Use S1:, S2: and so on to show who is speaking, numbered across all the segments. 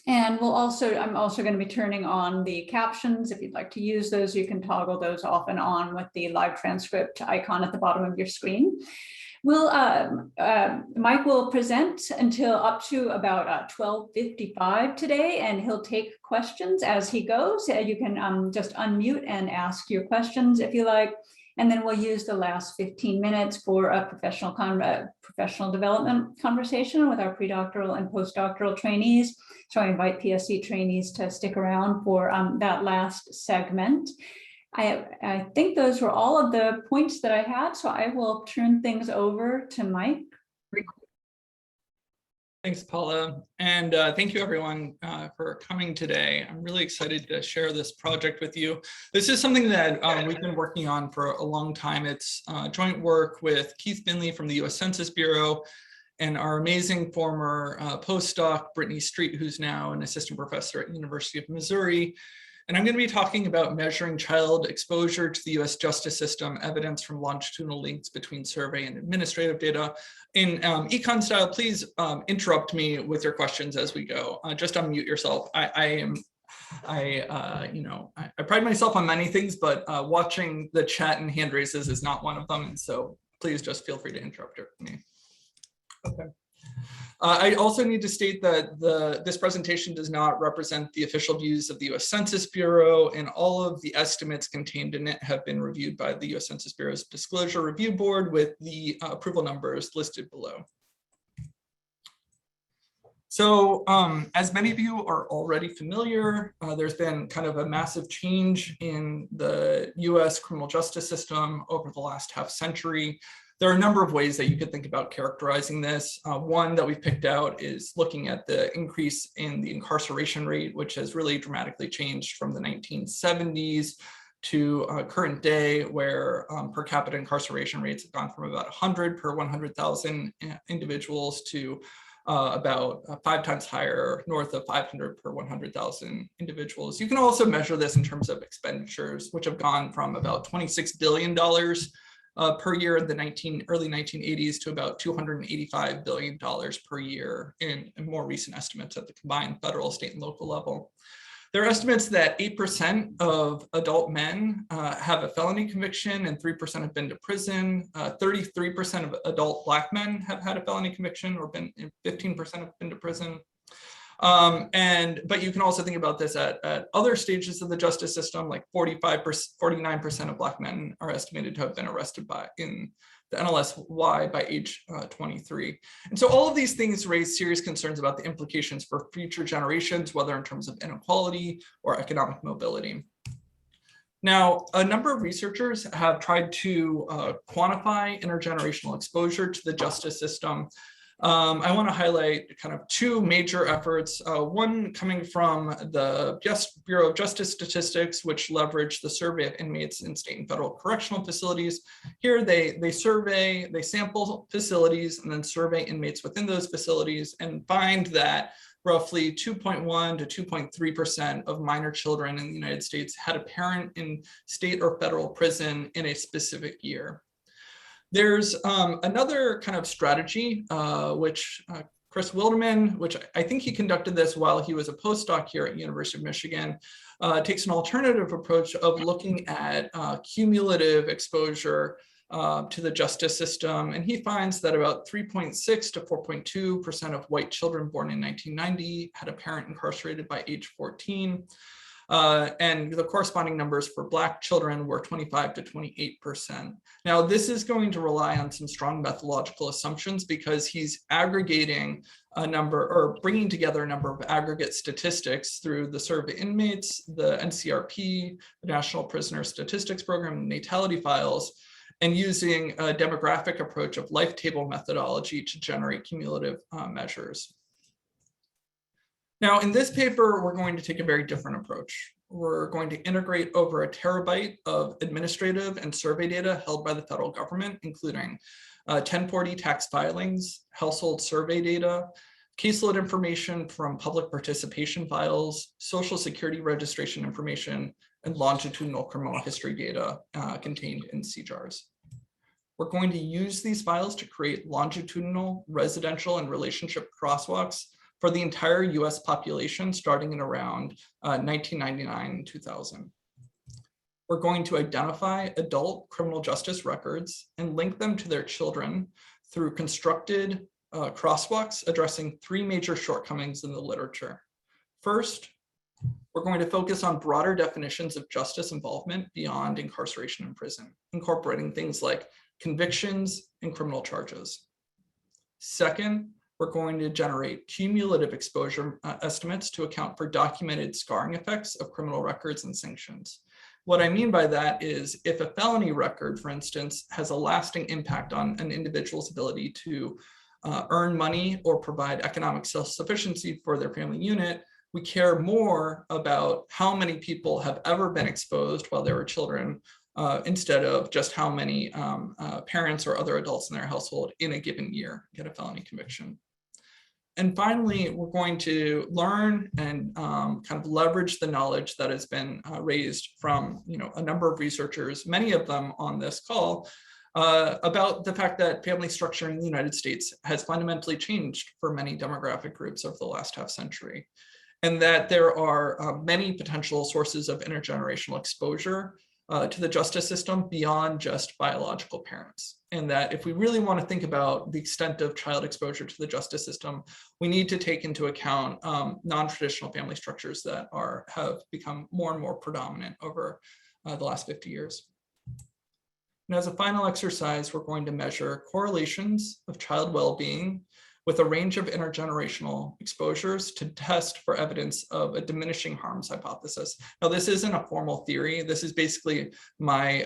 S1: And I'm also going to be turning on the captions. If you'd like to use those, you can toggle those off and on with the live transcript icon at the bottom of your screen. Mike will present until up to about 12:55 today, and he'll take questions as he goes. You can just unmute and ask your questions if you like. And then we'll use the last 15 minutes for a professional development conversation with our predoctoral and postdoctoral trainees. So I invite PSC trainees to stick around for that last segment. I think those were all of the points that I had, so I will turn things over to Mike.
S2: Thanks, Paula, and thank you everyone for coming today. I'm really excited to share this project with you. This is something that we've been working on for a long time. It's joint work with Keith Binley from the US Census Bureau and our amazing former postdoc, Brittany Street, who's now an assistant professor at the University of Missouri. And I'm going to be talking about measuring child exposure to the US justice system, evidence from longitudinal links between survey and administrative data. In econ style, please interrupt me with your questions as we go. Just unmute yourself. I pride myself on many things, but watching the chat and hand raises is not one of them. And so please just feel free to interrupt me. Okay. I also need to state that this presentation does not represent the official views of the US Census Bureau, and all of the estimates contained in it have been reviewed by the US Census Bureau's Disclosure Review Board with the approval numbers listed below. So as many of you are already familiar, there's been kind of a massive change in the US criminal justice system over the last half century. There are a number of ways that you could think about characterizing this. One that we've picked out is looking at the increase in the incarceration rate, which has really dramatically changed from the 1970s to current day, where per capita incarceration rates have gone from about 100 per 100,000 individuals to about 5 times higher, north of 500 per 100,000 individuals. You can also measure this in terms of expenditures, which have gone from about $26 billion per year in the early 1980s to about $285 billion per year in more recent estimates at the combined federal, state, and local level. There are estimates that 8% of adult men have a felony conviction and 3% have been to prison. 33% of adult Black men have had a felony conviction, or 15% have been to prison. But you can also think about this at other stages of the justice system, like 49% of Black men are estimated to have been arrested in the NLSY by age 23. And so all of these things raise serious concerns about the implications for future generations, whether in terms of inequality or economic mobility. Now, a number of researchers have tried to quantify intergenerational exposure to the justice system. I want to highlight kind of 2 major efforts, one coming from the Bureau of Justice Statistics, which leverage the survey of inmates in state and federal correctional facilities. Here they sample facilities and then survey inmates within those facilities, and find that roughly 2.1 to 2.3% of minor children in the United States had a parent in state or federal prison in a specific year. There's another kind of strategy, which Chris Wilderman, which I think he conducted this while he was a postdoc here at University of Michigan, takes an alternative approach of looking at cumulative exposure to the justice system. And he finds that about 3.6 to 4.2% of white children born in 1990 had a parent incarcerated by age 14. And the corresponding numbers for Black children were 25 to 28%. Now, this is going to rely on some strong methodological assumptions, because he's aggregating a number, or bringing together a number of aggregate statistics through the survey inmates, the NCRP, the National Prisoner Statistics Program, natality files, and using a demographic approach of life table methodology to generate cumulative measures. Now, in this paper, we're going to take a very different approach. We're going to integrate over 1 terabyte of administrative and survey data held by the federal government, including 1040 tax filings, household survey data, caseload information from public participation files, Social Security registration information, and longitudinal criminal history data contained in CJARS. We're going to use these files to create longitudinal, residential, and relationship crosswalks for the entire US population starting in around 1999 and 2000. We're going to identify adult criminal justice records and link them to their children through constructed crosswalks addressing three major shortcomings in the literature. First, we're going to focus on broader definitions of justice involvement beyond incarceration in prison, incorporating things like convictions and criminal charges. Second, we're going to generate cumulative exposure estimates to account for documented scarring effects of criminal records and sanctions. What I mean by that is if a felony record, for instance, has a lasting impact on an individual's ability to earn money or provide economic self-sufficiency for their family unit, we care more about how many people have ever been exposed while they were children instead of just how many parents or other adults in their household in a given year get a felony conviction. And finally, we're going to learn and kind of leverage the knowledge that has been raised from a number of researchers, many of them on this call, about the fact that family structure in the United States has fundamentally changed for many demographic groups over the last half century, and that there are many potential sources of intergenerational exposure to the justice system beyond just biological parents. And that if we really want to think about the extent of child exposure to the justice system, we need to take into account non-traditional family structures that have become more and more predominant over the last 50 years. And as a final exercise, we're going to measure correlations of child well-being with a range of intergenerational exposures to test for evidence of a diminishing harms hypothesis. Now, this isn't a formal theory. This is basically my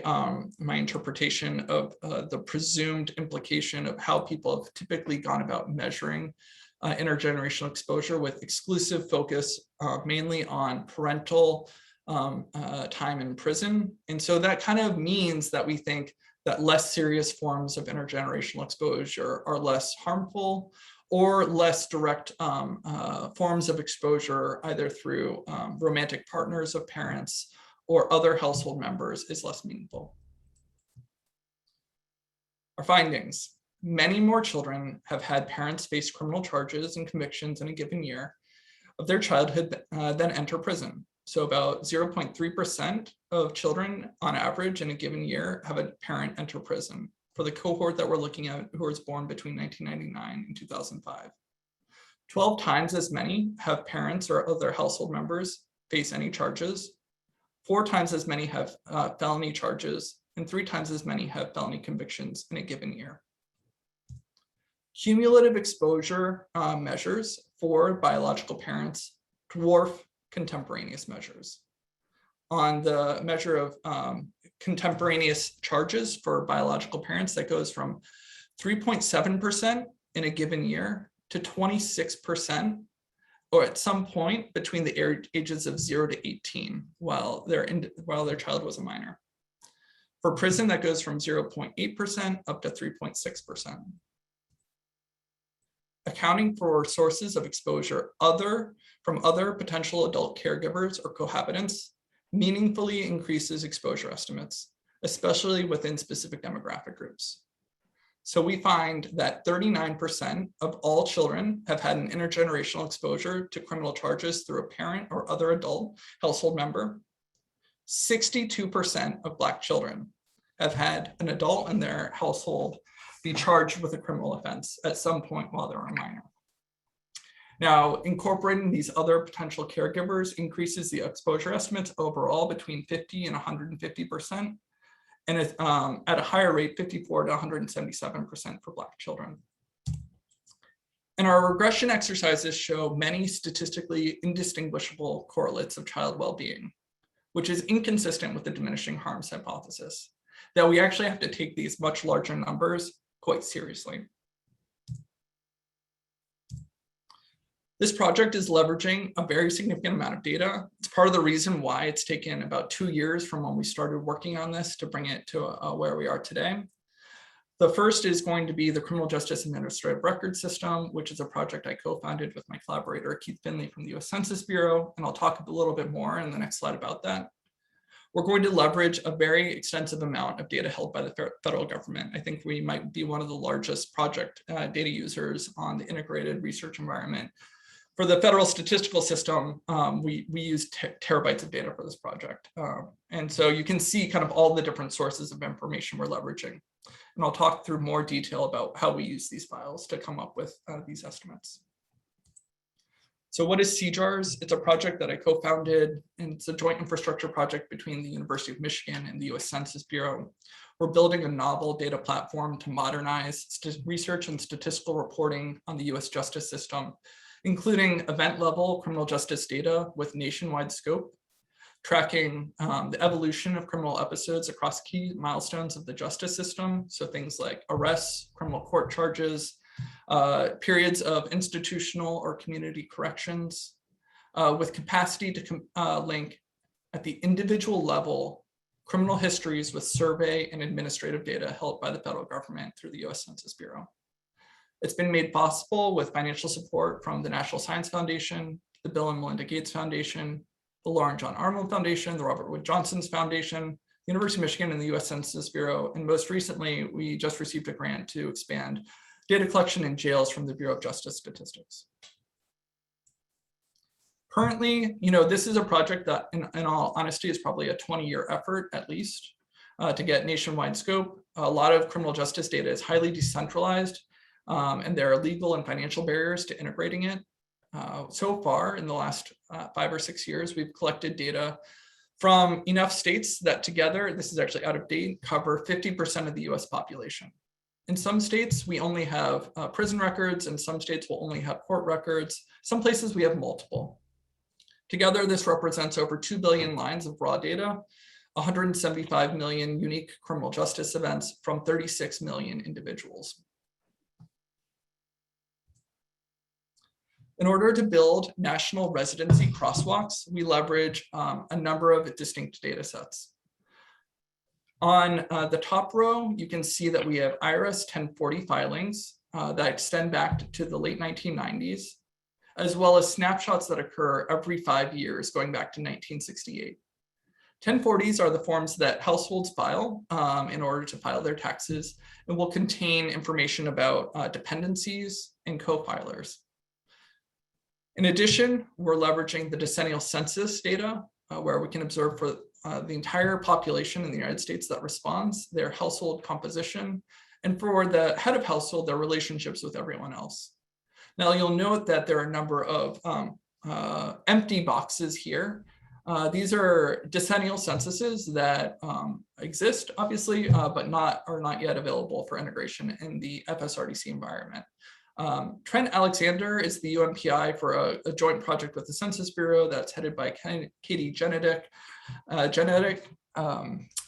S2: interpretation of the presumed implication of how people have typically gone about measuring intergenerational exposure, with exclusive focus mainly on parental time in prison. And so that kind of means that we think that less serious forms of intergenerational exposure are less harmful, or less direct forms of exposure, either through romantic partners of parents or other household members, is less meaningful. Our findings: many more children have had parents face criminal charges and convictions in a given year of their childhood than enter prison. So about 0.3% of children on average in a given year have a parent enter prison for the cohort that we're looking at, who was born between 1999 and 2005. 12 times as many have parents or other household members face any charges. 4 times as many have felony charges, and 3 times as many have felony convictions in a given year. Cumulative exposure measures for biological parents dwarf contemporaneous measures. On the measure of contemporaneous charges for biological parents, that goes from 3.7% in a given year to 26%, or at some point between the ages of 0 to 18 while their child was a minor. For prison, that goes from 0.8% up to 3.6%. Accounting for sources of exposure from other potential adult caregivers or cohabitants meaningfully increases exposure estimates, especially within specific demographic groups. So we find that 39% of all children have had an intergenerational exposure to criminal charges through a parent or other adult household member. 62% of Black children have had an adult in their household be charged with a criminal offense at some point while they're a minor. Now, incorporating these other potential caregivers increases the exposure estimates overall between 50 and 150%, and at a higher rate, 54 to 177% for Black children. And our regression exercises show many statistically indistinguishable correlates of child well-being, which is inconsistent with the diminishing harms hypothesis, that we actually have to take these much larger numbers quite seriously. This project is leveraging a very significant amount of data. It's part of the reason why it's taken about 2 years from when we started working on this to bring it to where we are today. The first is going to be the Criminal Justice Administrative Record System, which is a project I co-founded with my collaborator, Keith Finley from the US Census Bureau, and I'll talk a little bit more in the next slide about that. We're going to leverage a very extensive amount of data held by the federal government. I think we might be one of the largest project data users on the integrated research environment For the federal statistical system, we use terabytes of data for this project. And so you can see kind of all the different sources of information we're leveraging. And I'll talk through more detail about how we use these files to come up with these estimates. So what is CJARS? It's a project that I co-founded, and it's a joint infrastructure project between the University of Michigan and the US Census Bureau. We're building a novel data platform to modernize research and statistical reporting on the US justice system, including event-level criminal justice data with nationwide scope, tracking the evolution of criminal episodes across key milestones of the justice system. So things like arrests, criminal court charges, periods of institutional or community corrections, with capacity to link at the individual level criminal histories with survey and administrative data held by the federal government through the US Census Bureau. It's been made possible with financial support from the National Science Foundation, the Bill and Melinda Gates Foundation, the Laura and John Arnold Foundation, the Robert Wood Johnson's Foundation, the University of Michigan, and the US Census Bureau. And most recently, we just received a grant to expand data collection in jails from the Bureau of Justice Statistics. Currently, this is a project that, in all honesty, is probably a 20-year effort at least to get nationwide scope. A lot of criminal justice data is highly decentralized, and there are legal and financial barriers to integrating it. So far, in the last 5 or 6 years, we've collected data from enough states that together, this is actually out of date, cover 50% of the US population. In some states, we only have prison records, and some states will only have court records. Some places we have multiple. Together, this represents over 2 billion lines of raw data, 175 million unique criminal justice events from 36 million individuals. In order to build national residency crosswalks, we leverage a number of distinct data sets. On the top row, you can see that we have IRS 1040 filings that extend back to the late 1990s, as well as snapshots that occur every 5 years, going back to 1968. 1040s are the forms that households file in order to file their taxes, and will contain information about dependencies and co-filers. In addition, we're leveraging the decennial census data, where we can observe for the entire population in the United States that responds, their household composition, and for the head of household, their relationships with everyone else. Now, you'll note that there are a number of empty boxes here. These are decennial censuses that exist, obviously, but are not yet available for integration in the FSRDC environment. Trent Alexander is the UMPI for a joint project with the Census Bureau that's headed by Katie Genetic,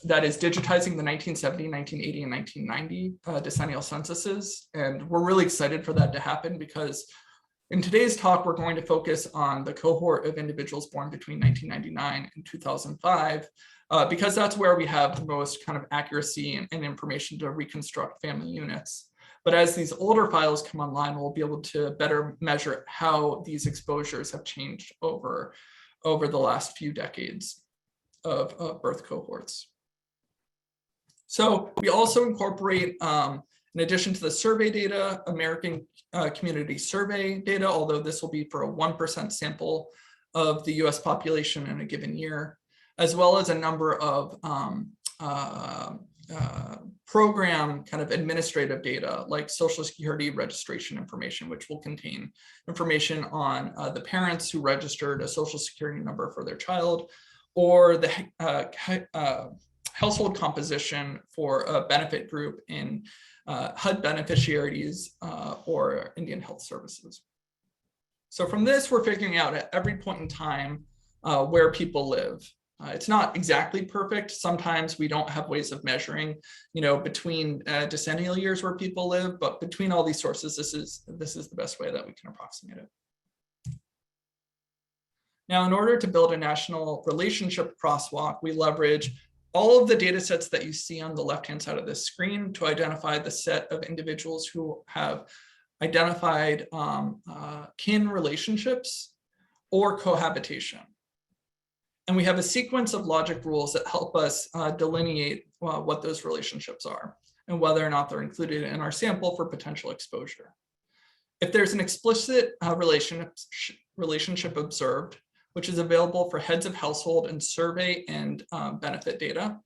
S2: that is digitizing the 1970, 1980, and 1990 decennial censuses. And we're really excited for that to happen, because in today's talk, we're going to focus on the cohort of individuals born between 1999 and 2005, because that's where we have the most kind of accuracy and information to reconstruct family units. But as these older files come online, we'll be able to better measure how these exposures have changed over the last few decades of birth cohorts. So we also incorporate, in addition to the survey data, American Community Survey data, although this will be for a 1% sample of the US population in a given year, as well as a number of program kind of administrative data like Social Security registration information, which will contain information on the parents who registered a Social Security number for their child, or the household composition for a benefit group in HUD beneficiaries or Indian Health Services. So from this, we're figuring out at every point in time where people live. It's not exactly perfect. Sometimes we don't have ways of measuring, between decennial years where people live, but between all these sources, this is the best way that we can approximate it. Now, in order to build a national relationship crosswalk, we leverage all of the data sets that you see on the left-hand side of this screen to identify the set of individuals who have identified kin relationships or cohabitation. And we have a sequence of logic rules that help us delineate what those relationships are and whether or not they're included in our sample for potential exposure. If there's an explicit relationship observed, which is available for heads of household and survey and benefit data,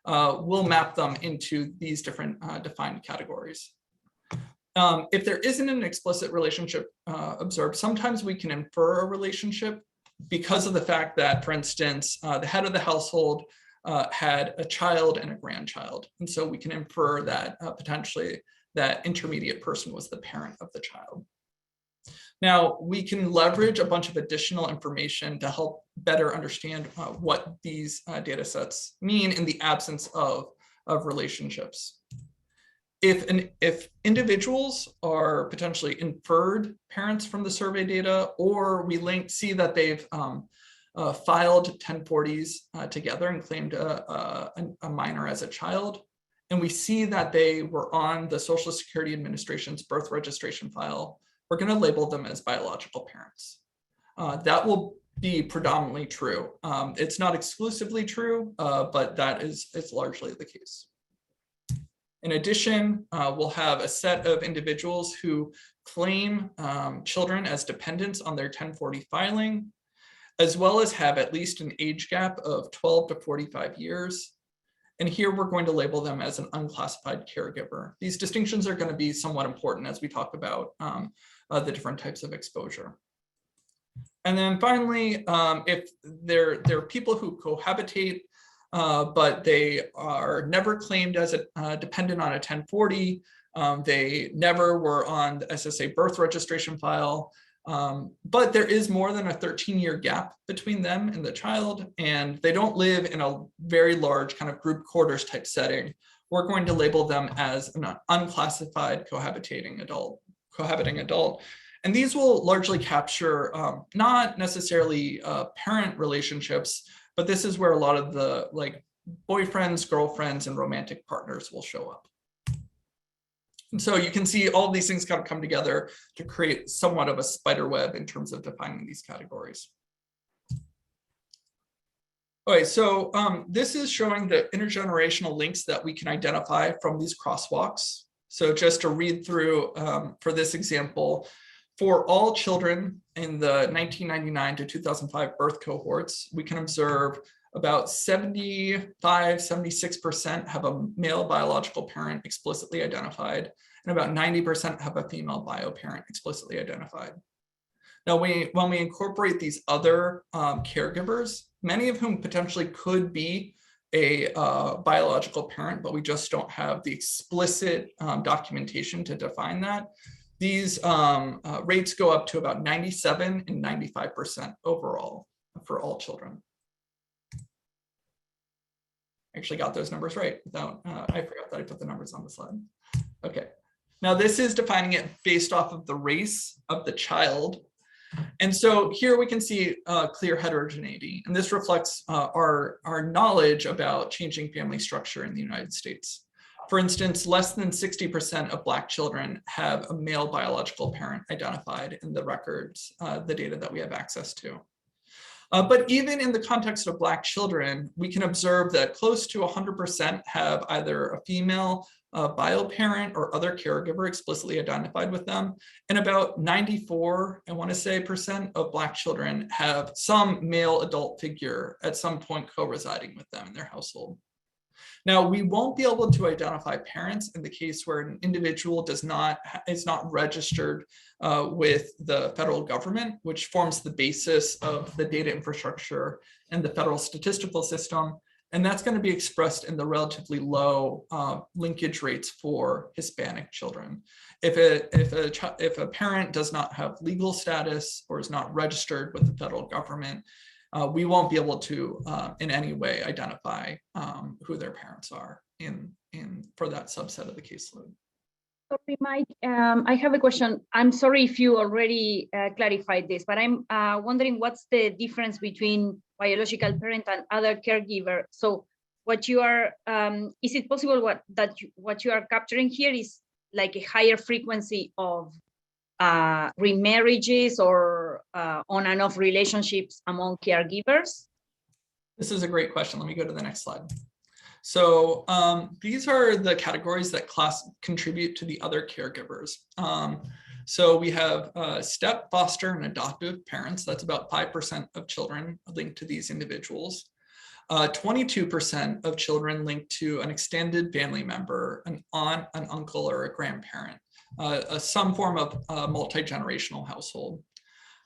S2: we'll map them into these different defined categories. If there isn't an explicit relationship observed, sometimes we can infer a relationship because of the fact that, for instance, the head of the household had a child and a grandchild. And so we can infer that potentially that intermediate person was the parent of the child. Now, we can leverage a bunch of additional information to help better understand what these data sets mean in the absence of relationships. If individuals are potentially inferred parents from the survey data, or we see that they've filed 1040s together and claimed a minor as a child, and we see that they were on the Social Security Administration's birth registration file, we're going to label them as biological parents. That will be predominantly true. It's not exclusively true, but that is largely the case. In addition, we'll have a set of individuals who claim children as dependents on their 1040 filing, as well as have at least an age gap of 12 to 45 years. And here we're going to label them as an unclassified caregiver. These distinctions are going to be somewhat important as we talk about the different types of exposure. And then finally, if there are people who cohabitate, but they are never claimed as a dependent on a 1040, they never were on the SSA birth registration file, but there is more than a 13-year gap between them and the child, and they don't live in a very large kind of group quarters type setting, we're going to label them as an unclassified cohabiting adult. And these will largely capture not necessarily parent relationships, but this is where a lot of the boyfriends, girlfriends, and romantic partners will show up. And so you can see all of these things kind of come together to create somewhat of a spider web in terms of defining these categories. Okay, so this is showing the intergenerational links that we can identify from these crosswalks. So just to read through for this example, for all children in the 1999 to 2005 birth cohorts, we can observe about 76% have a male biological parent explicitly identified, and about 90% have a female bio parent explicitly identified. Now, when we incorporate these other caregivers, many of whom potentially could be a biological parent, but we just don't have the explicit documentation to define that, these rates go up to about 97 and 95% overall for all children. Actually got those numbers right without, I forgot that I put the numbers on the slide. Okay, now this is defining it based off of the race of the child. And so here we can see clear heterogeneity, and this reflects our knowledge about changing family structure in the United States. For instance, less than 60% of Black children have a male biological parent identified in the records, the data that we have access to. But even in the context of Black children, we can observe that close to 100% have either a female bio parent or other caregiver explicitly identified with them. And about 94, I want to say, % of Black children have some male adult figure at some point co-residing with them in their household. Now, we won't be able to identify parents in the case where an individual is not registered with the federal government, which forms the basis of the data infrastructure and the federal statistical system. And that's going to be expressed in the relatively low linkage rates for Hispanic children. If a parent does not have legal status or is not registered with the federal government, we won't be able to in any way identify who their parents are for that subset of the caseload.
S3: Sorry, Mike, I have a question. I'm sorry if you already clarified this, but I'm wondering what's the difference between biological parent and other caregiver. So what you are, is it possible what you are capturing here is like a higher frequency of remarriages or on and off relationships among caregivers?
S2: This is a great question. Let me go to the next slide. So these are the categories that contribute to the other caregivers. So we have step, foster, and adoptive parents. That's about 5% of children linked to these individuals. 22% of children linked to an extended family member, an aunt, an uncle, or a grandparent, some form of multi-generational household.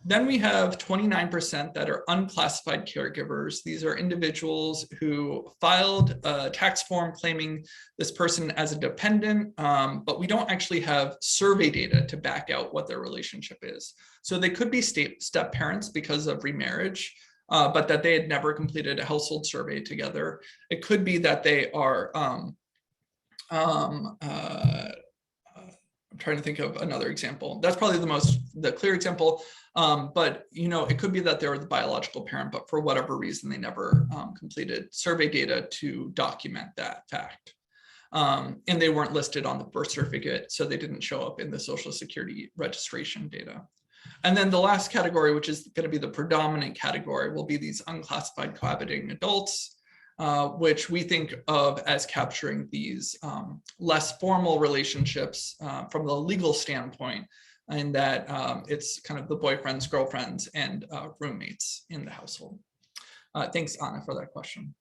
S2: Then we have 29% that are unclassified caregivers. These are individuals who filed a tax form claiming this person as a dependent, but we don't actually have survey data to back out what their relationship is. So they could be step parents because of remarriage, but that they had never completed a household survey together. It could be that they are, I'm trying to think of another example. That's probably the clear example. But it could be that they're the biological parent, but for whatever reason, they never completed survey data to document that fact. And they weren't listed on the birth certificate, so they didn't show up in the Social Security registration data. And then the last category, which is going to be the predominant category, will be these unclassified cohabiting adults, which we think of as capturing these less formal relationships from the legal standpoint, and that it's kind of the boyfriends, girlfriends, and roommates in the household. Thanks, Anna, for that question.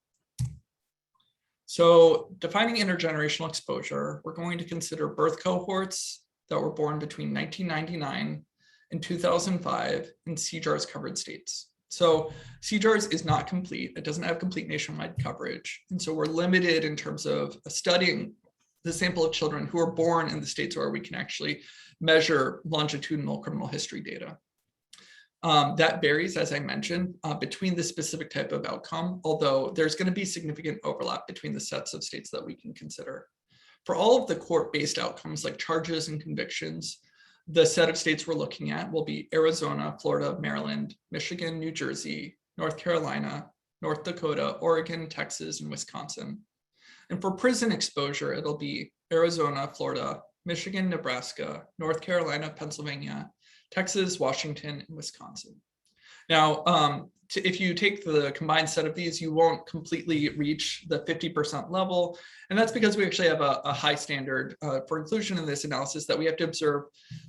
S2: So defining intergenerational exposure, we're going to consider birth cohorts that were born between 1999 and 2005 in CJARS covered states. So CJARS is not complete. It doesn't have complete nationwide coverage. And so we're limited in terms of studying the sample of children who are born in the states where we can actually measure longitudinal criminal history data. That varies, as I mentioned, between the specific type of outcome, although there's going to be significant overlap between the sets of states that we can consider. For all of the court-based outcomes like charges and convictions, the set of states we're looking at will be Arizona, Florida, Maryland, Michigan, New Jersey, North Carolina, North Dakota, Oregon, Texas, and Wisconsin. And for prison exposure, it'll be Arizona, Florida, Michigan, Nebraska, North Carolina, Pennsylvania, Texas, Washington, and Wisconsin. Now, if you take the combined set of these, you won't completely reach the 50% level. And that's because we actually have a high standard for inclusion in this analysis, that we have to observe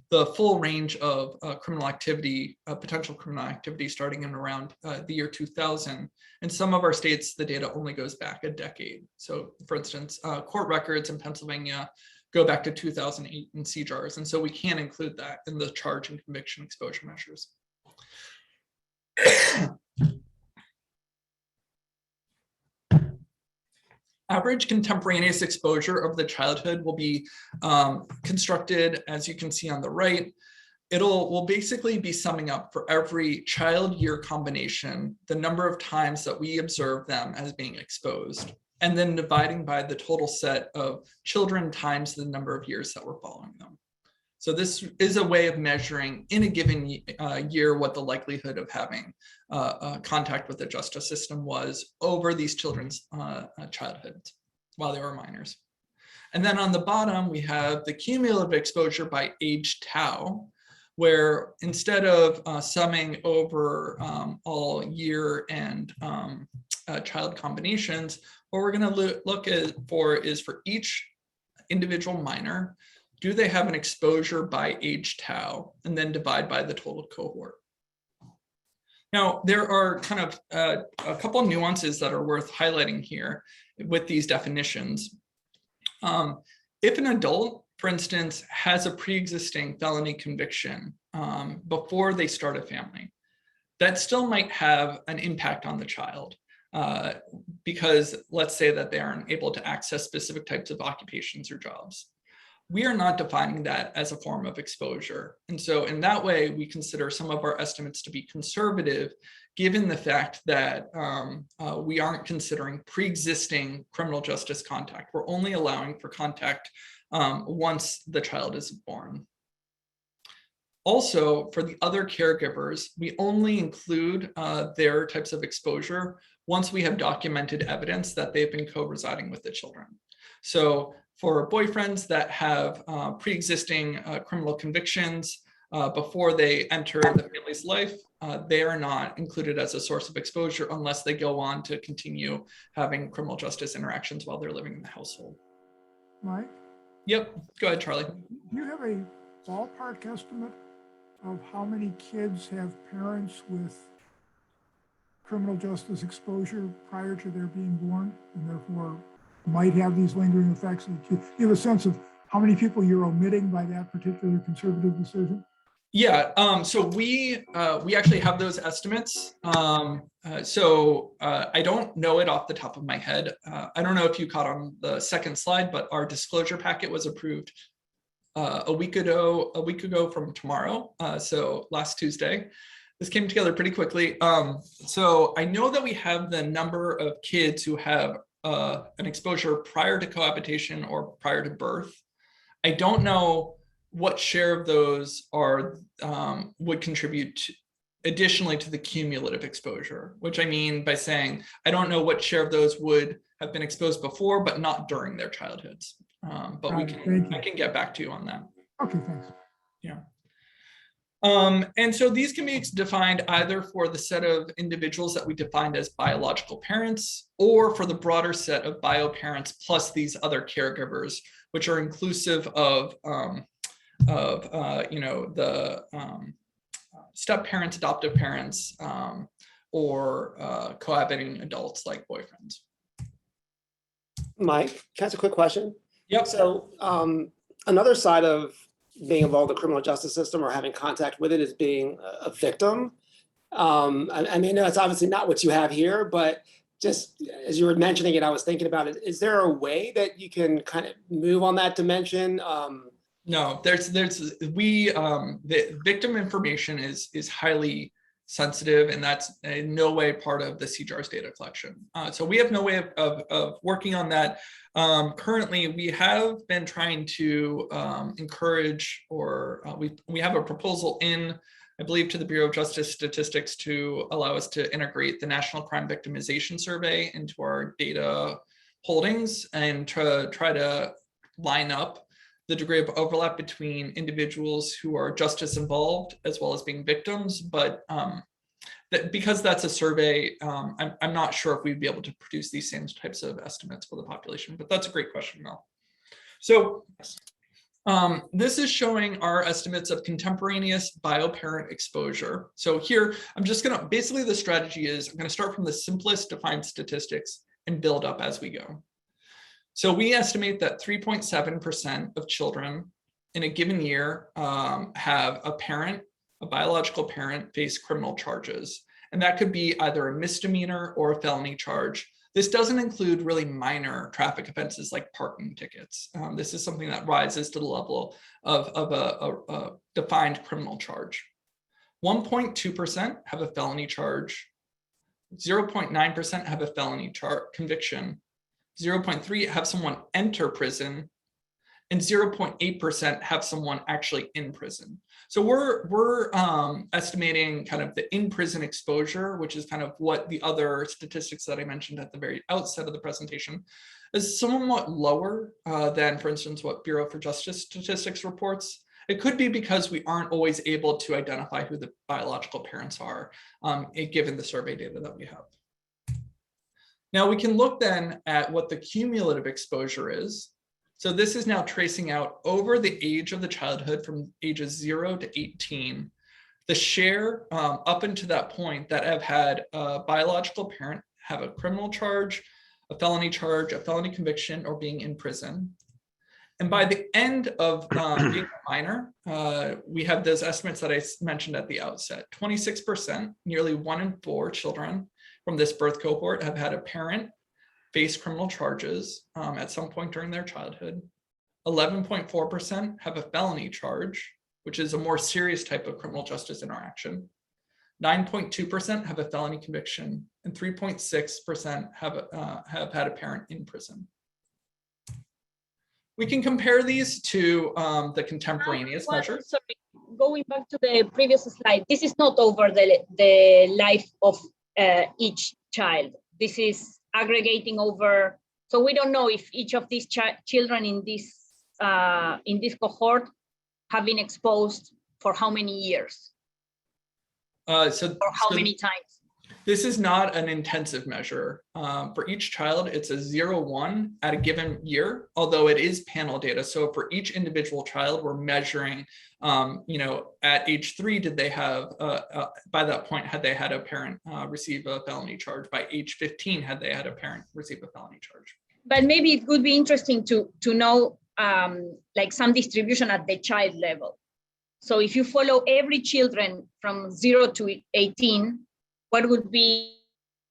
S2: the full range of criminal activity, potential criminal activity starting in around the year 2000. In some of our states, the data only goes back a decade. So for instance, court records in Pennsylvania go back to 2008 in CJARS. And so we can include that in the charge and conviction exposure measures. Average contemporaneous exposure of the childhood will be constructed, as you can see on the right. We'll basically be summing up for every child year combination, the number of times that we observe them as being exposed, and then dividing by the total set of children times the number of years that we're following them. So this is a way of measuring in a given year what the likelihood of having contact with the justice system was over these children's childhoods while they were minors. And then on the bottom, we have the cumulative exposure by age tau, where instead of summing over all year and child combinations, what we're going to look for is for each individual minor, do they have an exposure by age tau, and then divide by the total cohort. Now, there are kind of a couple of nuances that are worth highlighting here with these definitions. If an adult, for instance, has a pre-existing felony conviction before they start a family, that still might have an impact on the child. Because let's say that they aren't able to access specific types of occupations or jobs. We are not defining that as a form of exposure. And so in that way, we consider some of our estimates to be conservative, given the fact that we aren't considering pre-existing criminal justice contact. We're only allowing for contact once the child is born. Also, for the other caregivers, we only include their types of exposure once we have documented evidence that they've been co-residing with the children. So for boyfriends that have pre-existing criminal convictions before they enter the family's life, they are not included as a source of exposure unless they go on to continue having criminal justice interactions while they're living in the household.
S4: Mike?
S2: Yep, go ahead, Charlie.
S4: You have a ballpark estimate of how many kids have parents with criminal justice exposure prior to their being born and therefore might have these lingering effects? Do you have a sense of how many people you're omitting by that particular conservative decision?
S2: Yeah, so we actually have those estimates. I don't know it off the top of my head. I don't know if you caught on the second slide, but our disclosure packet was approved a week ago from tomorrow. So last Tuesday. This came together pretty quickly. So I know that we have the number of kids who have an exposure prior to cohabitation or prior to birth. I don't know what share of those are would contribute additionally to the cumulative exposure, which I mean by saying I don't know what share of those would have been exposed before, but not during their childhoods. But I can get back to you on that.
S4: Okay, thanks.
S2: Yeah. And so these can be defined either for the set of individuals that we defined as biological parents, or for the broader set of bio parents plus these other caregivers, which are inclusive of the step parents, adoptive parents, or cohabiting adults like boyfriends.
S5: Mike, can I ask a quick question?
S2: Yep.
S5: So another side of being involved in the criminal justice system or having contact with it is being a victim. I mean, no, it's obviously not what you have here, but just as you were mentioning it, I was thinking about it. Is there a way that you can kind of move on that dimension?
S2: No, the victim information is highly sensitive, and that's in no way part of the CJARS data collection. So we have no way of working on that. Currently, we have been trying to encourage, or we have a proposal in, I believe, to the Bureau of Justice Statistics to allow us to integrate the National Crime Victimization Survey into our data holdings and to try to line up the degree of overlap between individuals who are justice involved as well as being victims. But because that's a survey, I'm not sure if we'd be able to produce these same types of estimates for the population, but that's a great question, Mel. So this is showing our estimates of contemporaneous bioparent exposure. So here, I'm just gonna, basically the strategy is I'm gonna start from the simplest defined statistics and build up as we go. So we estimate that 3.7% of children in a given year have a parent, a biological parent, face criminal charges. And that could be either a misdemeanor or a felony charge. This doesn't include really minor traffic offenses like parking tickets. This is something that rises to the level of a defined criminal charge. 1.2% have a felony charge. 0.9% have a felony conviction. 0.3% have someone enter prison, and 0.8% have someone actually in prison. So we're estimating kind of the in-prison exposure, which is kind of what the other statistics that I mentioned at the very outset of the presentation, is somewhat lower than, for instance, what Bureau for Justice Statistics reports. It could be because we aren't always able to identify who the biological parents are, given the survey data that we have. Now we can look then at what the cumulative exposure is. So this is now tracing out over the age of the childhood from ages 0 to 18, the share up until that point that have had a biological parent have a criminal charge, a felony conviction, or being in prison. And by the end of being a minor, we have those estimates that I mentioned at the outset. 26%, nearly 1 in 4 children from this birth cohort have had a parent face criminal charges at some point during their childhood. 11.4% have a felony charge, which is a more serious type of criminal justice interaction. 9.2% have a felony conviction, and 3.6% have had a parent in prison. We can compare these to the contemporaneous measures.
S3: Sorry, going back to the previous slide, this is not over the life of each child. This is aggregating over, so we don't know if each of these children in this cohort have been exposed for how many years, or how many times.
S2: This is not an intensive measure. For each child, it's a 0-1 at a given year, although it is panel data. So for each individual child, we're measuring, at age 3, did they have, by that point, had they had a parent receive a felony charge? By age 15, had they had a parent receive a felony charge?
S3: But maybe it would be interesting to know like some distribution at the child level. So if you follow every children from 0 to 18, what would be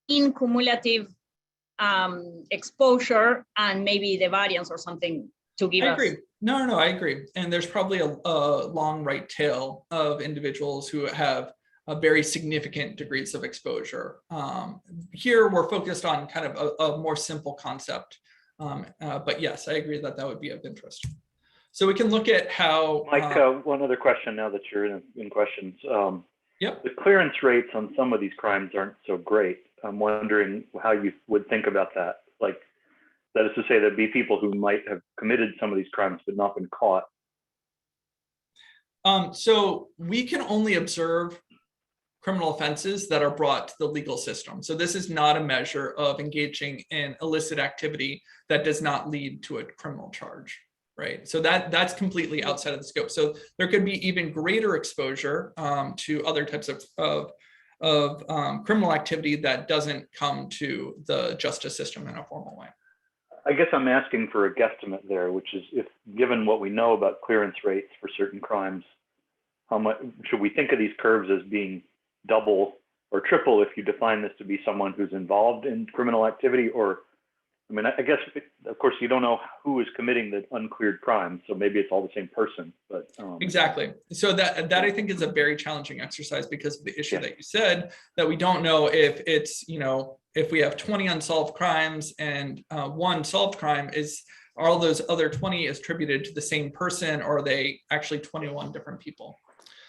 S3: in cumulative exposure and maybe the variance or something to give us?
S2: I agree. No, I agree. And there's probably a long right tail of individuals who have very significant degrees of exposure. Here we're focused on kind of a more simple concept. But yes, I agree that that would be of interest. So we can look at how—
S6: Mike, one other question now that you're in questions.
S2: Yep.
S6: The clearance rates on some of these crimes aren't so great. I'm wondering how you would think about that. Like, that is to say, there'd be people who might have committed some of these crimes but not been caught.
S2: So we can only observe criminal offenses that are brought to the legal system. So this is not a measure of engaging in illicit activity that does not lead to a criminal charge. Right. So that's completely outside of the scope. So there could be even greater exposure to other types of criminal activity that doesn't come to the justice system in a formal way.
S6: I guess I'm asking for a guesstimate there, which is, if given what we know about clearance rates for certain crimes, how much should we think of these curves as being double or triple if you define this to be someone who's involved in criminal activity? Or, I mean, I guess, of course, you don't know who is committing the uncleared crime, so maybe it's all the same person. But
S2: exactly. So that I think is a very challenging exercise because of the issue that you said, that we don't know if it's, if we have 20 unsolved crimes and one solved crime, are all those other 20 attributed to the same person, or are they actually 21 different people?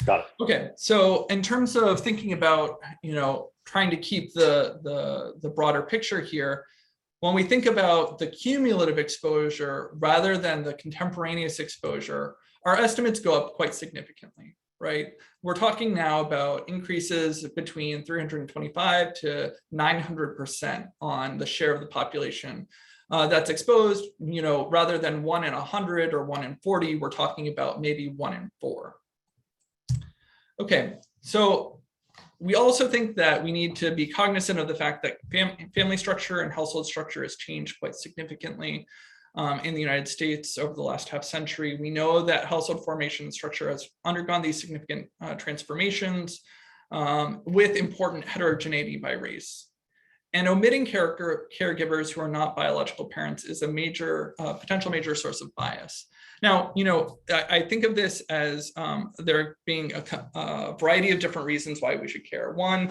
S6: Got it.
S2: Okay, so in terms of thinking about, trying to keep the broader picture here, when we think about the cumulative exposure rather than the contemporaneous exposure, our estimates go up quite significantly, right? We're talking now about increases between 325 to 900% on the share of the population that's exposed, rather than 1 in 100 or 1 in 40, we're talking about maybe 1 in 4. Okay, so we also think that we need to be cognizant of the fact that family structure and household structure has changed quite significantly in the United States over the last half century. We know that household formation structure has undergone these significant transformations with important heterogeneity by race. And omitting caregivers who are not biological parents is a major, potential major source of bias. Now, I think of this as there being a variety of different reasons why we should care. One,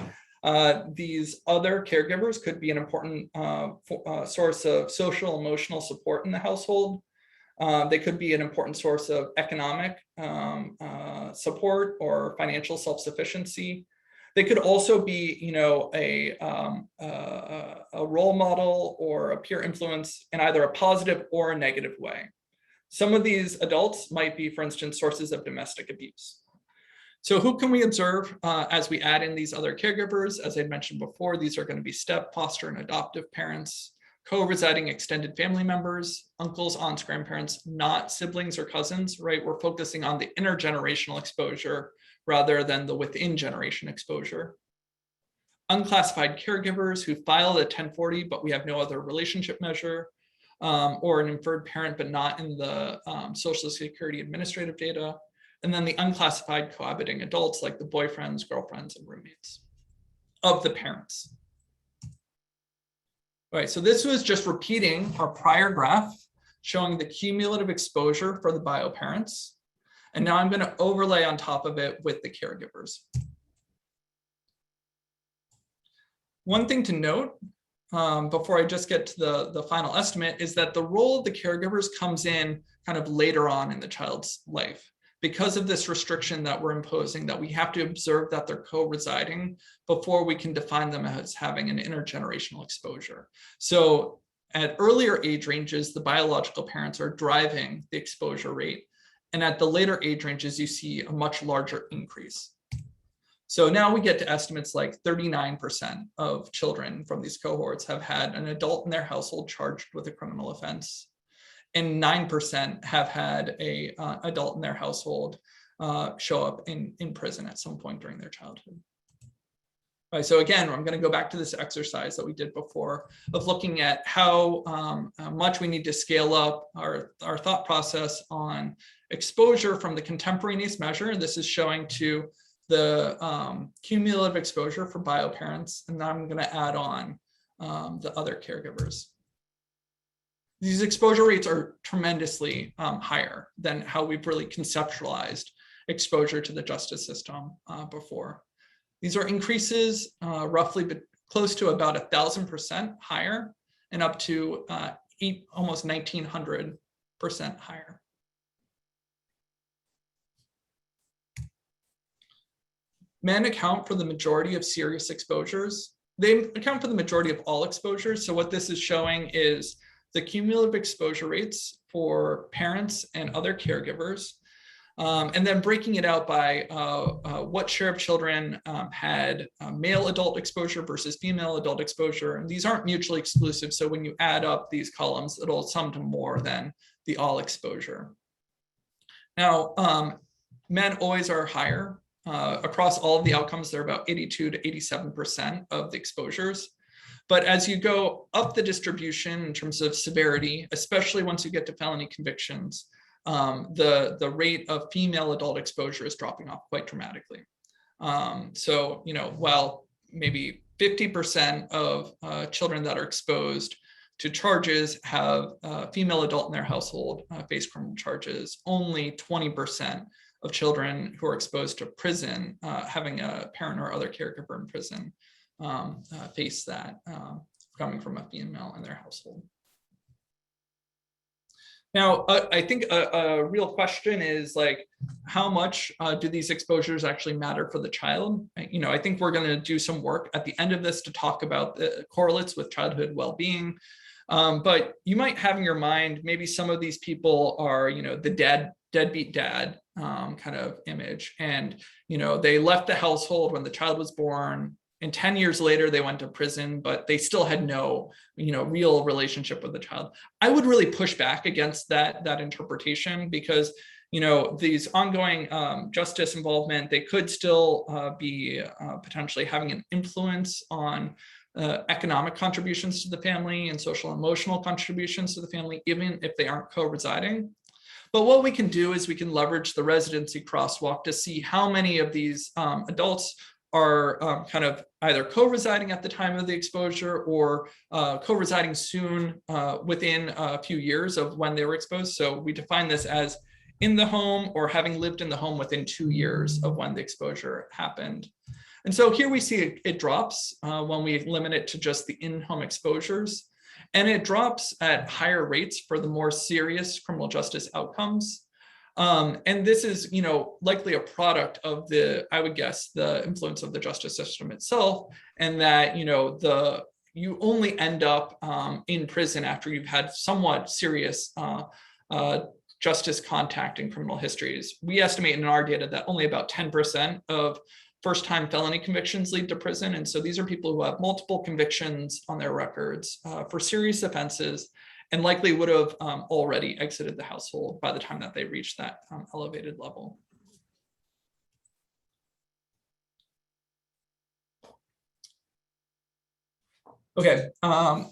S2: these other caregivers could be an important source of social, emotional support in the household. They could be an important source of economic support or financial self-sufficiency. They could also be, a role model or a peer influence in either a positive or a negative way. Some of these adults might be, for instance, sources of domestic abuse. So who can we observe as we add in these other caregivers? As I mentioned before, these are going to be step, foster, and adoptive parents, co-residing extended family members, uncles, aunts, grandparents, not siblings or cousins, right? We're focusing on the intergenerational exposure rather than the within generation exposure. Unclassified caregivers who filed a 1040, but we have no other relationship measure, or an inferred parent, but not in the Social Security administrative data. And then the unclassified cohabiting adults like the boyfriends, girlfriends, and roommates of the parents. All right, so this was just repeating our prior graph showing the cumulative exposure for the bio parents. And now I'm going to overlay on top of it with the caregivers. One thing to note before I just get to the final estimate is that the role of the caregivers comes in kind of later on in the child's life. Because of this restriction that we're imposing, that we have to observe that they're co-residing before we can define them as having an intergenerational exposure. So at earlier age ranges, the biological parents are driving the exposure rate. And at the later age ranges, you see a much larger increase. So now we get to estimates like 39% of children from these cohorts have had an adult in their household charged with a criminal offense, and 9% have had a adult in their household show up in prison at some point during their childhood. All right, so again, I'm going to go back to this exercise that we did before of looking at how much we need to scale up our thought process on exposure from the contemporaneous measure. This is showing to the cumulative exposure for bioparents, and then I'm going to add on the other caregivers. These exposure rates are tremendously higher than how we've really conceptualized exposure to the justice system before. These are increases roughly close to about 1,000% higher and up to almost 1,900% higher. Men account for the majority of serious exposures. They account for the majority of all exposures. So what this is showing is the cumulative exposure rates for parents and other caregivers, and then breaking it out by what share of children had male adult exposure versus female adult exposure. And these aren't mutually exclusive. So when you add up these columns, it'll sum to more than the all exposure. Now, men always are higher. Across all of the outcomes, they're about 82 to 87% of the exposures. But as you go up the distribution in terms of severity, especially once you get to felony convictions, the rate of female adult exposure is dropping off quite dramatically. So, while maybe 50% of children that are exposed to charges have a female adult in their household face criminal charges, only 20% of children who are exposed to prison, having a parent or other caregiver in prison, face that coming from a female in their household. Now, I think a real question is like, how much do these exposures actually matter for the child? I think we're going to do some work at the end of this to talk about the correlates with childhood well-being. But you might have in your mind, maybe some of these people are, the deadbeat dad kind of image. And, they left the household when the child was born, and 10 years later, they went to prison, but they still had no, real relationship with the child. I would really push back against that interpretation because, these ongoing justice involvement, they could still be potentially having an influence on economic contributions to the family and social emotional contributions to the family, even if they aren't co-residing. But what we can do is we can leverage the residency crosswalk to see how many of these adults are kind of either co-residing at the time of the exposure or co-residing soon within a few years of when they were exposed. So we define this as in the home or having lived in the home within 2 years of when the exposure happened. And so here we see it drops when we limit it to just the in-home exposures. And it drops at higher rates for the more serious criminal justice outcomes. And this is, likely a product of I would guess, the influence of the justice system itself, and that, you only end up in prison after you've had somewhat serious justice contact in criminal histories. We estimate in our data that only about 10% of first-time felony convictions lead to prison. And so these are people who have multiple convictions on their records for serious offenses and likely would have already exited the household by the time that they reached that elevated level. Okay,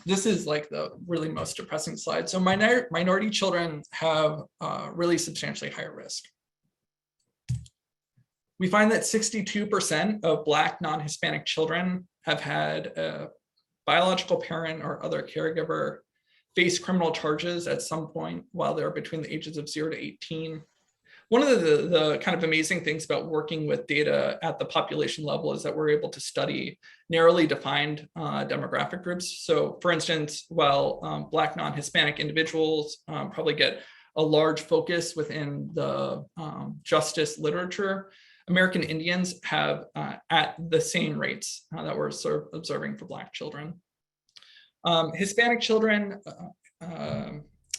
S2: this is like the really most depressing slide. So minority children have really substantially higher risk. We find that 62% of Black non-Hispanic children have had a biological parent or other caregiver face criminal charges at some point while they're between the ages of 0 to 18. One of the kind of amazing things about working with data at the population level is that we're able to study narrowly defined demographic groups. So for instance, while Black non-Hispanic individuals probably get a large focus within the justice literature, American Indians have at the same rates that we're sort of observing for Black children. Hispanic children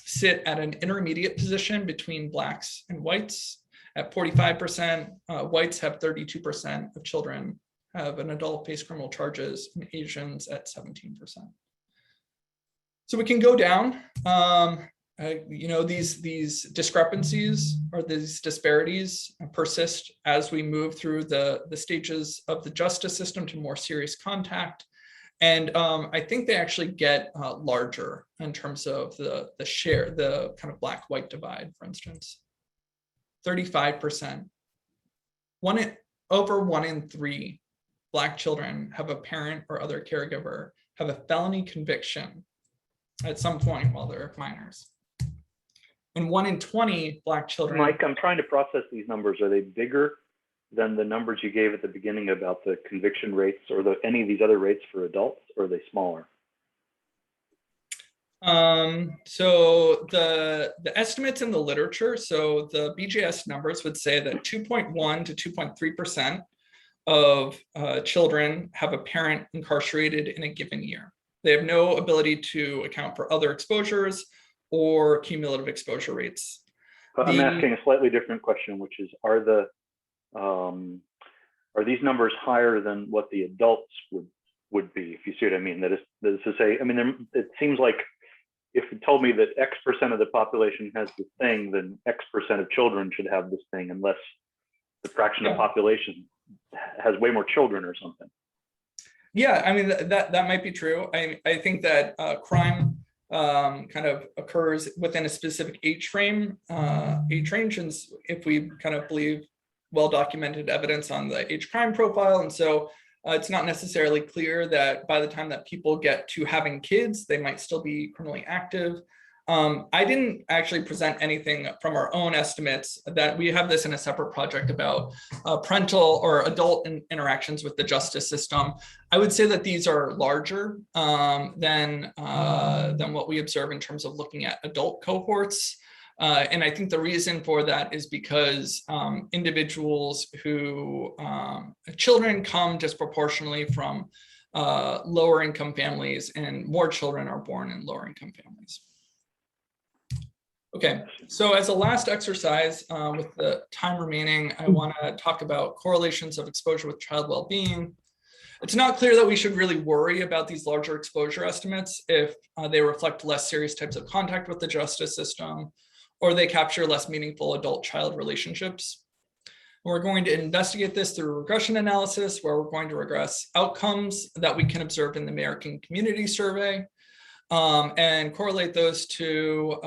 S2: sit at an intermediate position between Blacks and whites. at 45%. Whites have 32% of children have an adult face criminal charges, and Asians at 17%. So we can go down. These discrepancies or these disparities persist as we move through the stages of the justice system to more serious contact. And I think they actually get larger in terms of the share, the kind of black-white divide, for instance. 35%. Over 1 in 3 Black children have a parent or other caregiver have a felony conviction at some point while they're minors. And 1 in 20 Black children.
S6: Mike, I'm trying to process these numbers. Are they bigger than the numbers you gave at the beginning about the conviction rates or any of these other rates for adults, or are they smaller?
S2: So the estimates in the literature, so the BJS numbers would say that 2.1 to 2.3% of children have a parent incarcerated in a given year. They have no ability to account for other exposures or cumulative exposure rates.
S6: I'm asking a slightly different question, which is, are these numbers higher than what the adults would be, if you see what I mean? That is to say, I mean, it seems like if you told me that X% of the population has this thing, then X% of children should have this thing, unless the fraction of population has way more children or something.
S2: Yeah, I mean, that might be true. I think that crime kind of occurs within a specific age range, and if we kind of believe well-documented evidence on the age crime profile. And so it's not necessarily clear that by the time that people get to having kids, they might still be criminally active. I didn't actually present anything from our own estimates. That we have this in a separate project about parental or adult interactions with the justice system. I would say that these are larger than what we observe in terms of looking at adult cohorts. And I think the reason for that is because individuals who, children come disproportionately from lower income families, and more children are born in lower income families. Okay, so as a last exercise with the time remaining, I want to talk about correlations of exposure with child well-being. It's not clear that we should really worry about these larger exposure estimates if they reflect less serious types of contact with the justice system, or they capture less meaningful adult-child relationships. We're going to investigate this through regression analysis, where we're going to regress outcomes that we can observe in the American Community Survey, and correlate those to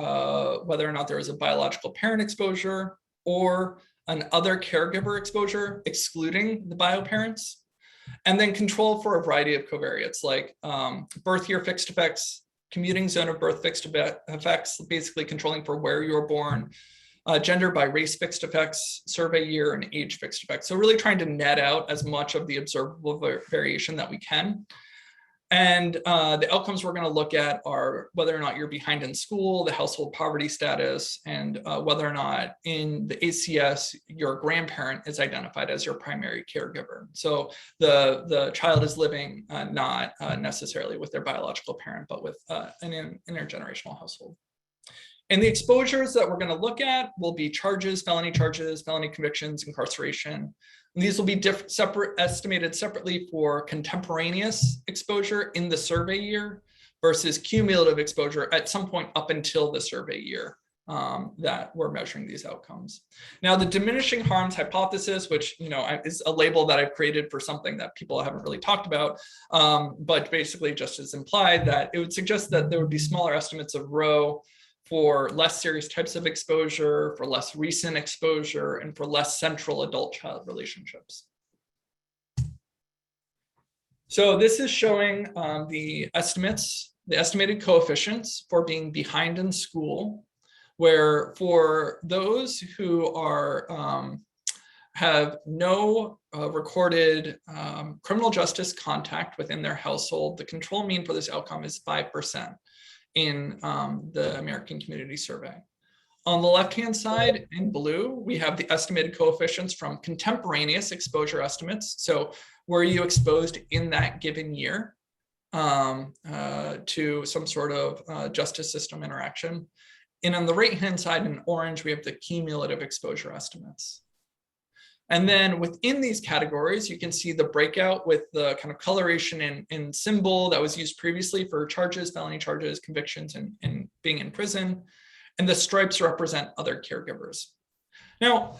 S2: whether or not there is a biological parent exposure or an other caregiver exposure, excluding the bio-parents, and then control for a variety of covariates like birth year fixed effects, commuting zone of birth fixed effects, basically controlling for where you were born, gender by race fixed effects, survey year, and age fixed effects. So really trying to net out as much of the observable variation that we can. And the outcomes we're going to look at are whether or not you're behind in school, the household poverty status, and whether or not in the ACS, your grandparent is identified as your primary caregiver. So the child is living not necessarily with their biological parent, but with an intergenerational household. And the exposures that we're going to look at will be charges, felony convictions, incarceration. And these will be estimated separately for contemporaneous exposure in the survey year versus cumulative exposure at some point up until the survey year that we're measuring these outcomes. Now, the diminishing harms hypothesis, which is a label that I've created for something that people haven't really talked about, but basically just as implied that it would suggest that there would be smaller estimates of Roe for less serious types of exposure, for less recent exposure, and for less central adult-child relationships. So this is showing the estimated coefficients for being behind in school, where for those who are have no recorded criminal justice contact within their household, the control mean for this outcome is 5%. In the American Community Survey. On the left-hand side in blue, we have the estimated coefficients from contemporaneous exposure estimates. So were you exposed in that given year to some sort of justice system interaction? And on the right-hand side in orange, we have the cumulative exposure estimates. And then within these categories, you can see the breakout with the kind of coloration in symbol that was used previously for charges, felony charges, convictions, and being in prison. And the stripes represent other caregivers. Now,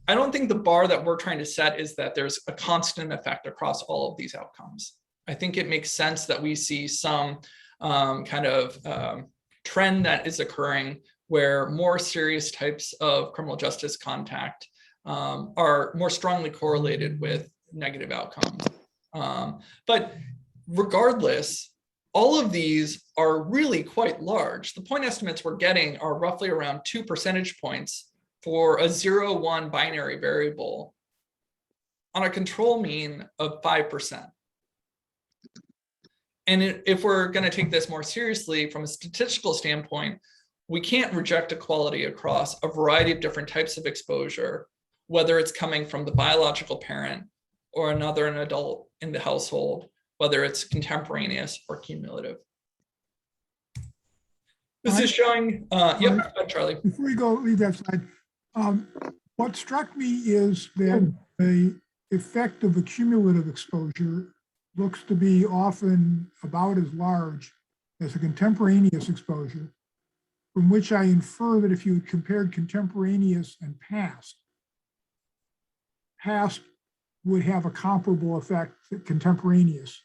S2: I don't think the bar that we're trying to set is that there's a constant effect across all of these outcomes. I think it makes sense that we see some kind of trend that is occurring where more serious types of criminal justice contact are more strongly correlated with negative outcomes. But regardless, all of these are really quite large. The point estimates we're getting are roughly around 2 percentage points for a 0-1 binary variable on a control mean of 5%. And if we're going to take this more seriously from a statistical standpoint, we can't reject equality across a variety of different types of exposure, whether it's coming from the biological parent or an adult in the household, whether it's contemporaneous or cumulative. This is showing, Charlie.
S4: Before you go leave that slide, what struck me is that the effect of the cumulative exposure looks to be often about as large as a contemporaneous exposure, from which I infer that if you had compared contemporaneous and past would have a comparable effect to contemporaneous,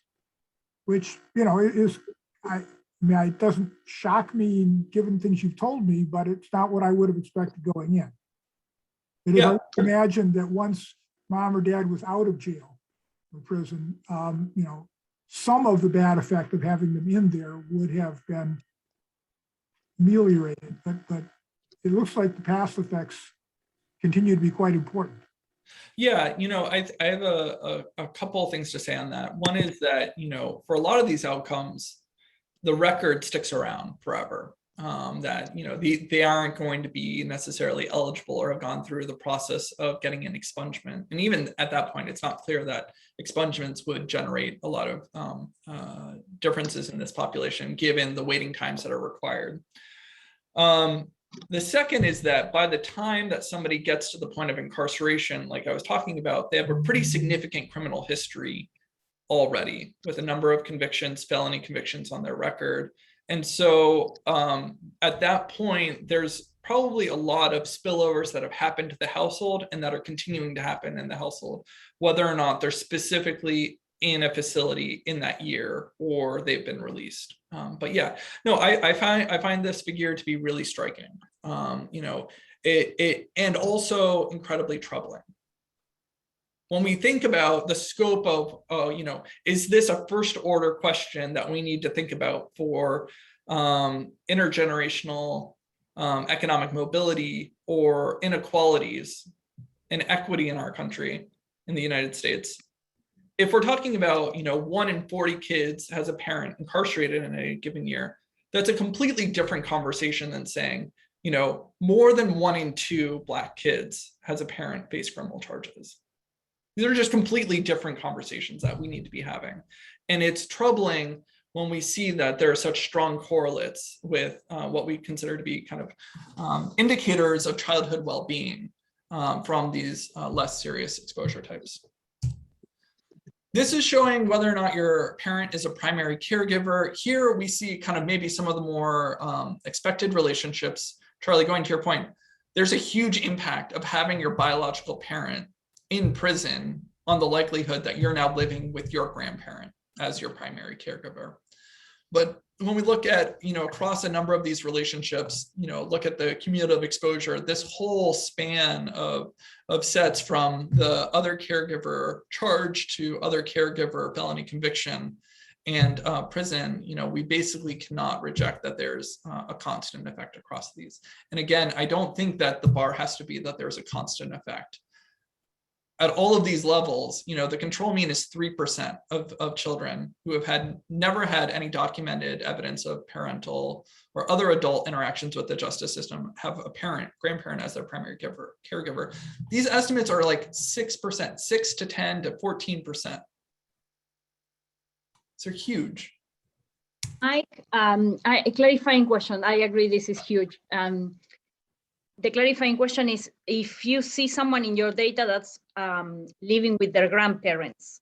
S4: which, it doesn't shock me given things you've told me, but it's not what I would have expected going in. And if I imagine that once mom or dad was out of jail or prison, some of the bad effect of having them in there would have been ameliorated, but it looks like the past effects continue to be quite important.
S2: Yeah, I have a couple of things to say on that. One is that, for a lot of these outcomes, the record sticks around forever. That they aren't going to be necessarily eligible or have gone through the process of getting an expungement. And even at that point, it's not clear that expungements would generate a lot of differences in this population, given the waiting times that are required. The second is that by the time that somebody gets to the point of incarceration, like I was talking about, they have a pretty significant criminal history already with a number of convictions, felony convictions on their record. And so at that point, there's probably a lot of spillovers that have happened to the household and that are continuing to happen in the household, whether or not they're specifically in a facility in that year or they've been released. But yeah, no, I find this figure to be really striking, and also incredibly troubling. When we think about the scope of, is this a first order question that we need to think about for intergenerational economic mobility or inequalities and equity in our country, in the United States? If we're talking about, 1 in 40 kids has a parent incarcerated in a given year, that's a completely different conversation than saying, more than 1 in 2 Black kids has a parent face criminal charges. These are just completely different conversations that we need to be having. And it's troubling when we see that there are such strong correlates with what we consider to be kind of indicators of childhood well-being from these less serious exposure types. This is showing whether or not your parent is a primary caregiver. Here we see kind of maybe some of the more expected relationships. Charlie, going to your point, there's a huge impact of having your biological parent in prison on the likelihood that you're now living with your grandparent as your primary caregiver. But when we look at, across a number of these relationships, look at the cumulative exposure, this whole span of sets from the other caregiver charge to other caregiver felony conviction and prison, we basically cannot reject that there's a constant effect across these. And again, I don't think that the bar has to be that there's a constant effect. At all of these levels, the control mean is 3% of children who have never had any documented evidence of parental or other adult interactions with the justice system have a grandparent as their primary caregiver. These estimates are like 6%, 6 to 10 to 14%. So huge.
S3: Mike, a clarifying question. I agree, this is huge. The clarifying question is, if you see someone in your data that's living with their grandparents,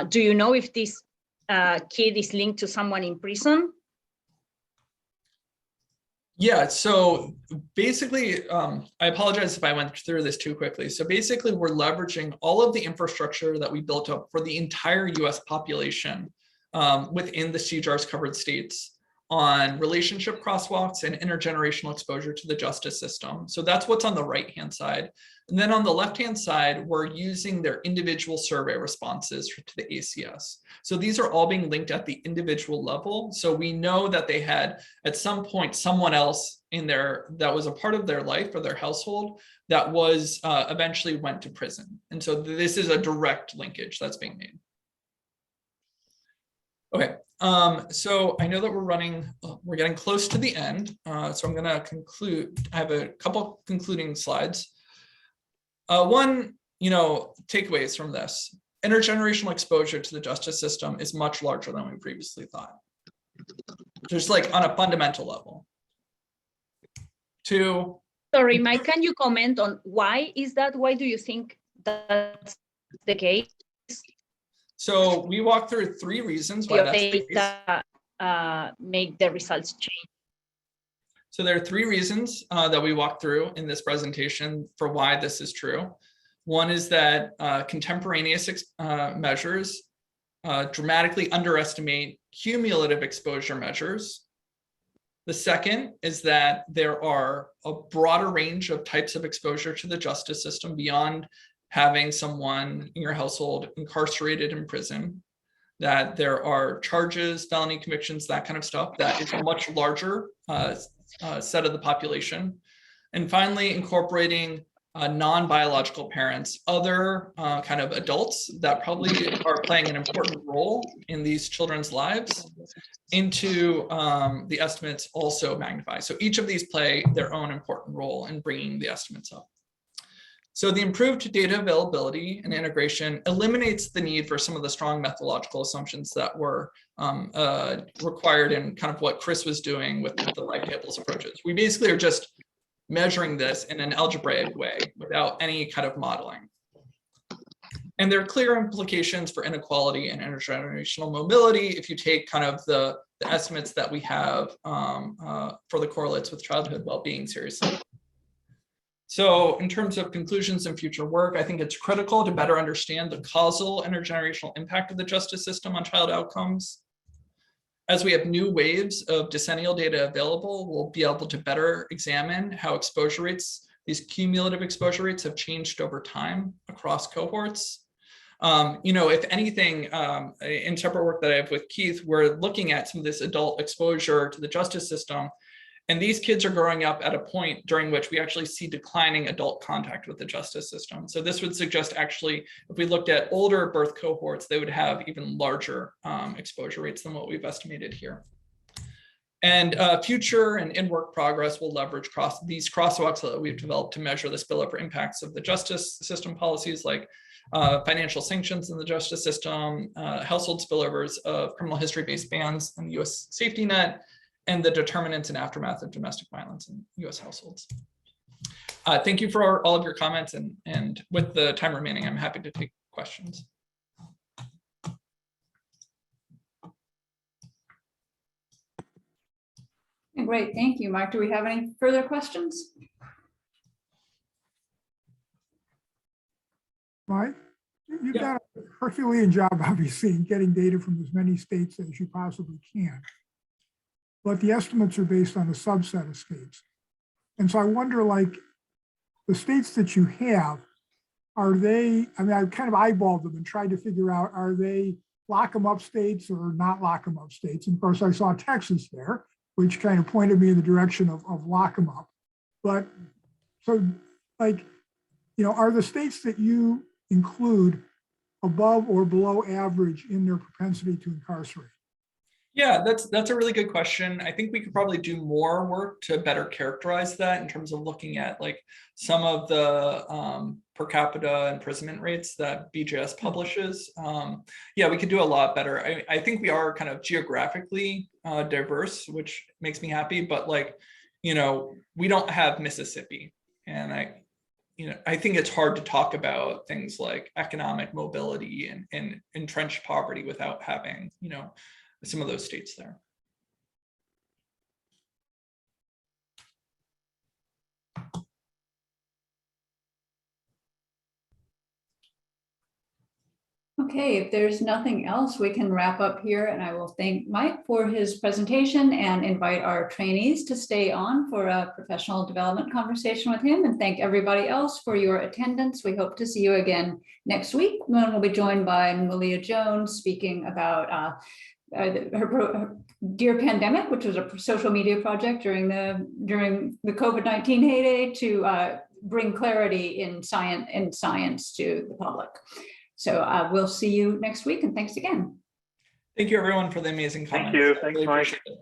S3: do you know if this kid is linked to someone in prison?
S2: Yeah, so basically, I apologize if I went through this too quickly. So basically, we're leveraging all of the infrastructure that we built up for the entire US population within the CJARS covered states on relationship crosswalks and intergenerational exposure to the justice system. So that's what's on the right-hand side. And then on the left-hand side, we're using their individual survey responses to the ACS. So these are all being linked at the individual level. So we know that they had at some point someone else in there that was a part of their life or their household that was eventually went to prison. And so this is a direct linkage that's being made. Okay, so I know that we're getting close to the end. So I'm gonna conclude. I have a couple concluding slides. One, takeaways from this. Intergenerational exposure to the justice system is much larger than we previously thought. Just like on a fundamental level. Two.
S3: Sorry, Mike, can you comment on why is that? Why do you think that's the case?
S2: So we walked through 3 reasons why that's the case.
S3: Make the results change.
S2: So there are 3 reasons that we walked through in this presentation for why this is true. One is that contemporaneous measures dramatically underestimate cumulative exposure measures. The second is that there are a broader range of types of exposure to the justice system beyond having someone in your household incarcerated in prison, that there are charges, felony convictions, that kind of stuff that is a much larger set of the population. And finally, incorporating non-biological parents, other kind of adults that probably are playing an important role in these children's lives into the estimates also magnify. So each of these play their own important role in bringing the estimates up. So the improved data availability and integration eliminates the need for some of the strong methodological assumptions that were required in kind of what Chris was doing with the life tables approaches. We basically are just measuring this in an algebraic way without any kind of modeling. And there are clear implications for inequality and intergenerational mobility if you take kind of the estimates that we have for the correlates with childhood well-being seriously. So in terms of conclusions and future work, I think it's critical to better understand the causal intergenerational impact of the justice system on child outcomes. As we have new waves of decennial data available, we'll be able to better examine how exposure rates, these cumulative exposure rates, have changed over time across cohorts. If anything, in separate work that I have with Keith, we're looking at some of this adult exposure to the justice system. And these kids are growing up at a point during which we actually see declining adult contact with the justice system. So this would suggest actually, if we looked at older birth cohorts, they would have even larger exposure rates than what we've estimated here. And future and in-work progress will leverage these crosswalks that we've developed to measure the spillover impacts of the justice system policies, like financial sanctions in the justice system, household spillovers of criminal history-based bans in the US safety net, and the determinants and aftermath of domestic violence in US households. Thank you for all of your comments, and with the time remaining, I'm happy to take questions.
S1: Great, thank you, Mike. Do we have any further questions?
S4: Mike, you've done a Herculean job, obviously, in getting data from as many states as you possibly can. But the estimates are based on a subset of states. And so I wonder, like, the states that you have, are they, I mean, I've kind of eyeballed them and tried to figure out, are they lock them up states or not lock them up states? And of course, I saw Texas there, which kind of pointed me in the direction of lock them up. But so, like, are the states that you include above or below average in their propensity to incarcerate?
S2: Yeah, that's a really good question. I think we could probably do more work to better characterize that in terms of looking at like some of the per capita imprisonment rates that BJS publishes. Yeah, we could do a lot better. I think we are kind of geographically diverse, which makes me happy, but like, you know, we don't have Mississippi. And I think it's hard to talk about things like economic mobility and entrenched poverty without having, you know, some of those states there.
S1: Okay, if there's nothing else, we can wrap up here, and I will thank Mike for his presentation and invite our trainees to stay on for a professional development conversation with him, and thank everybody else for your attendance. We hope to see you again next week when we'll be joined by Malia Jones speaking about her Dear Pandemic, which was a social media project during the COVID-19 heyday to bring clarity in science to the public. So we'll see you next week, and thanks again.
S2: Thank you everyone for the amazing comments.
S6: Thank you. Thanks,
S2: Really
S6: Mike.
S2: appreciate it.